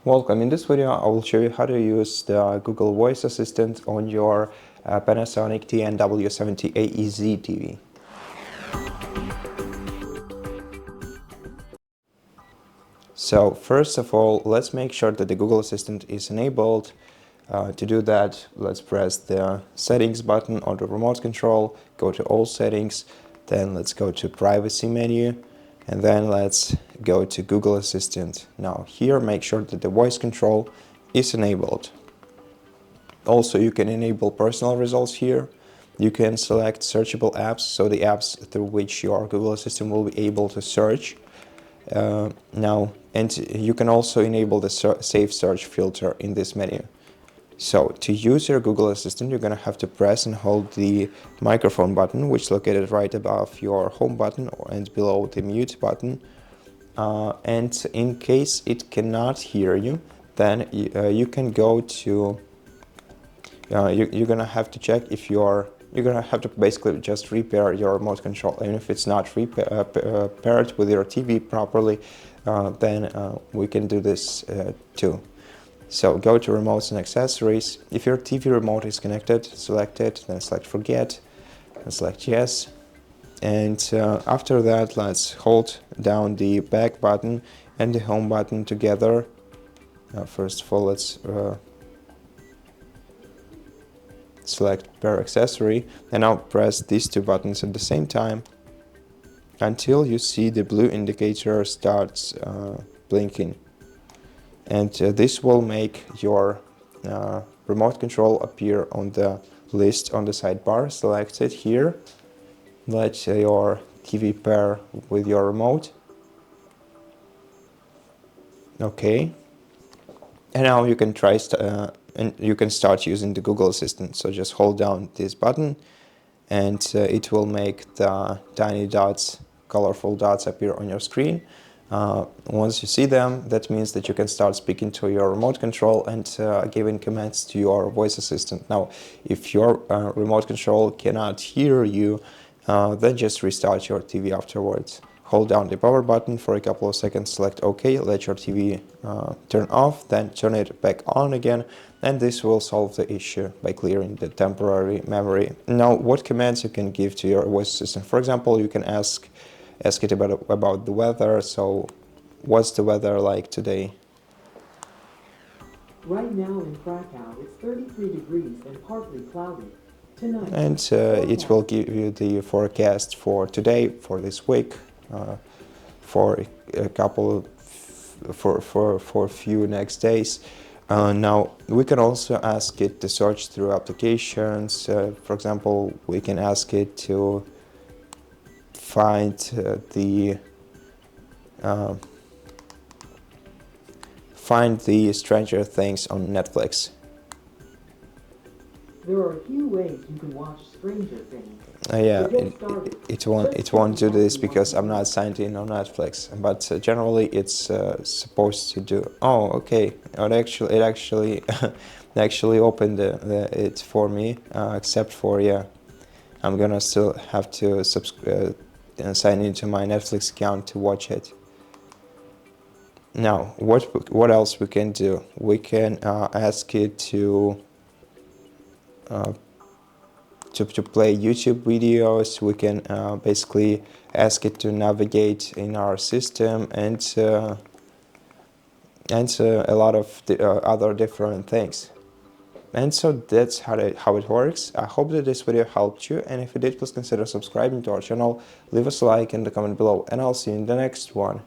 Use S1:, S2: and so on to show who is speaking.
S1: Welcome. In this video, I will show you how to use the Google Voice Assistant on your Panasonic TN-43W70AEZ TV. So first of all, let's make sure that the Google Assistant is enabled. To do that, let's press the Settings button on the remote control, go to All Settings, then let's go to Privacy menu, and then let's go to Google Assistant. Now here, make sure that the voice control is enabled. Also, you can enable personal results here. You can select searchable apps, so the apps through which your Google Assistant will be able to search. And you can also enable the Save Search filter in this menu. So to use your Google Assistant, you're going to have to press and hold the microphone button, which is located right above your home button and below the mute button. And in case it cannot hear you, then you can go to, you're going to have to check if you're going to have to basically just repair your remote control. And if it's not paired with your TV properly, then we can do this too. So go to Remotes and Accessories. If your TV remote is connected, select it, then select Forget, and select Yes. And after that, let's hold down the back button and the home button together. First of all, let's select Pair Accessory, and now press these two buttons at the same time until you see the blue indicator starts blinking. And this will make your remote control appear on the list on the sidebar. Select it here. Let your TV pair with your remote. Okay. And now you can try and you can start using the Google Assistant. So just hold down this button, and it will make the tiny dots, colorful dots, appear on your screen. Once you see them, that means that you can start speaking to your remote control and giving commands to your voice assistant. Now, if your remote control cannot hear you, then just restart your TV afterwards. Hold down the power button for a couple of seconds, select OK, let your TV turn off, then turn it back on again, and this will solve the issue by clearing the temporary memory. Now, what commands you can give to your voice assistant? For example, you can ask it about the weather. So what's the weather like today?
S2: Right now in Krakow, it's 33 degrees and partly cloudy. Tonight,
S1: and it will give you the forecast for today, for this week, for a couple for a few next days. Now we can also ask it to search through applications. For example, we can ask it to find the Stranger Things on Netflix.
S2: There are a few ways you can watch Stranger Things.
S1: Yeah, it won't do this because I'm not signed in on Netflix. But generally, it's supposed to do. Oh, okay. It actually opened it for me, except for I'm gonna still have to sign into my Netflix account to watch it. Now, what else we can do? We can ask it to play YouTube videos. We can basically ask it to navigate in our system and a lot of other different things. And so that's how it works. I hope that this video helped you, and if it did, please consider subscribing to our channel, leave us a like in the comment below, and I'll see you in the next one.